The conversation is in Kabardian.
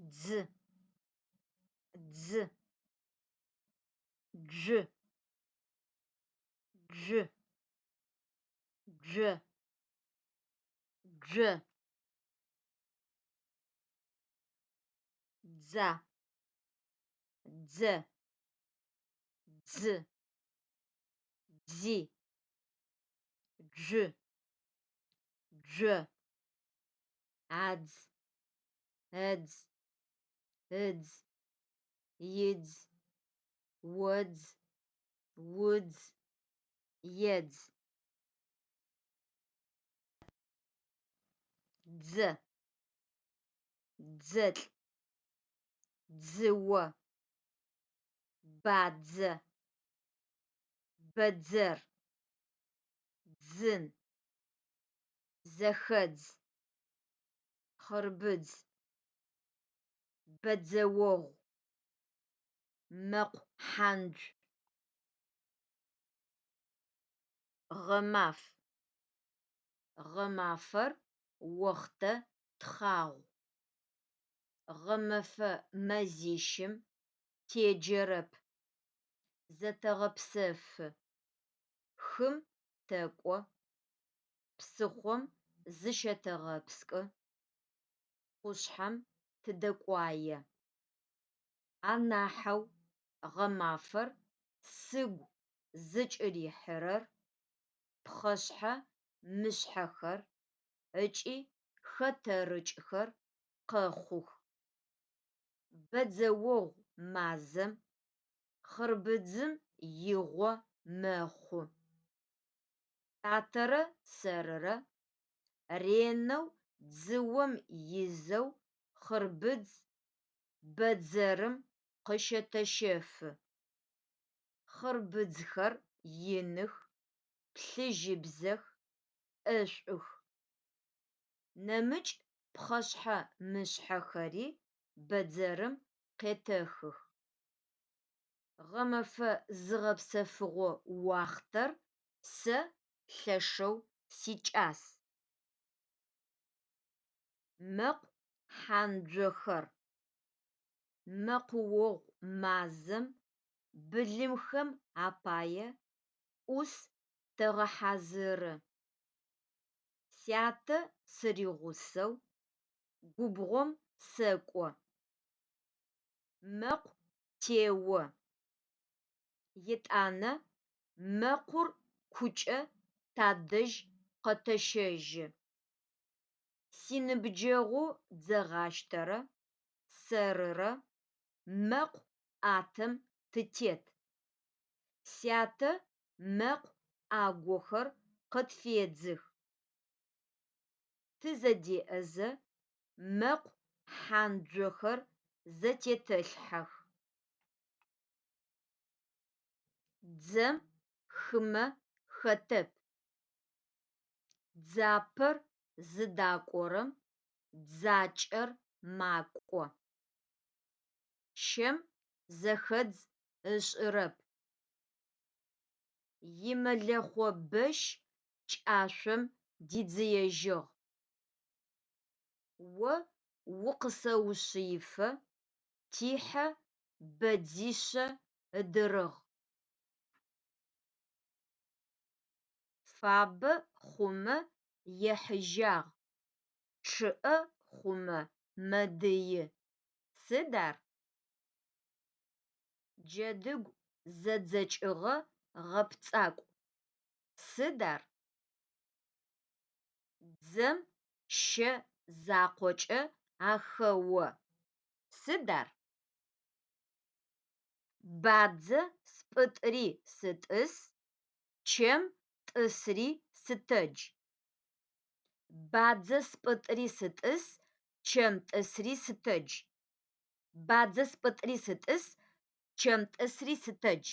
дзы, дзы, джы, джы, джы, джы, дза, дзэ, дзы, дзи, джы, джы, адз, эдз, ыдз, идз, удз, удз, едз, дзэ, дзэлӏ, дзыо, бадзэ, бэдзэр, дзын, зэхэдз, хъырбыдз, бэдзэогъу, мэкъу хьанджу, гъэмаф, гъэмафэр охътэ тхъагъу, гъэмэфэ мэзищым теджэрэп, зэтэгъэпсэфы, хым тэкӏо, псыхъом зыщытэгъэпскӏы, къушъхьэм тыдэкӏуае. Анахьэу гъэмафэр сыгу зыкӏырихьырэр пхъэшъхьэ-мышъхьэхэр ыкӏи хэтэрыкӏхэр къэхъух. Бэдзэогъу мазэм хъырбыдзым игъо мэхъу. Татэрэ сэрырэ ренэу дзыом изэу хъырбыдз бэдзэрым къыщэтэщэфы. Хъырбыдзхэр иных, плъыжьыбзэх, ӏэшӏух. Нэмыкӏ пхъэшъхьэ-мышъхьэхэри бэдзэрым къетэхых. Гъэмэфэ зыгъэпсэфыгъо уахътэр сэ лъэшэу сикӏас. Мэкъу хьанджэхэр. Мэкъуогъу мазэм былымхэм апае ӏус тэгъэхьазыры. Сятэ сыригъусэу губгъом сэкӏо. Мэкъу тео. Етӏанэ мэкъур кукӏэ тадэжь къэтэщэжьы. Синыбджэгъу дзэгъащтэрэ сэрырэ мэкъу ӏатэм тытет. Сятэ мэкъу ӏагохэр къытфедзых. Тызэдеӏэзэ мэкъу хьанджэхэр зэтетэлъхьэх. Дзэм хымэ хэтэп. Дзапэр зыдакӏорэм дзакӏэр макӏо. Щэм зэхэдз ышӏырэп. Имэлэхъобэщ кӏашъом дидзыежьыгъ. О укъысэушъыифэ тихьэ бэдзишъэ ыдырыгъ. Фабэ хъумэ ехьыжьагъ. Чъыӏэ хъумэ мэдые. Сыд ар? Джэдыгу зэдзэкӏыгъэ гъэпцӏакӏу. Сыд ар? Дзэм щэ закъокӏэ ахэо. Сыд ар? Бадзэ спӏытӏри сытӏыс, чэм тӏысри сытэдж. Бадзэ спӏытӏри сытӏыс, чэм тӏысри сытэдж. Бадзэ спӏытӏри сытӏыс, чэм тӏысри сытэдж.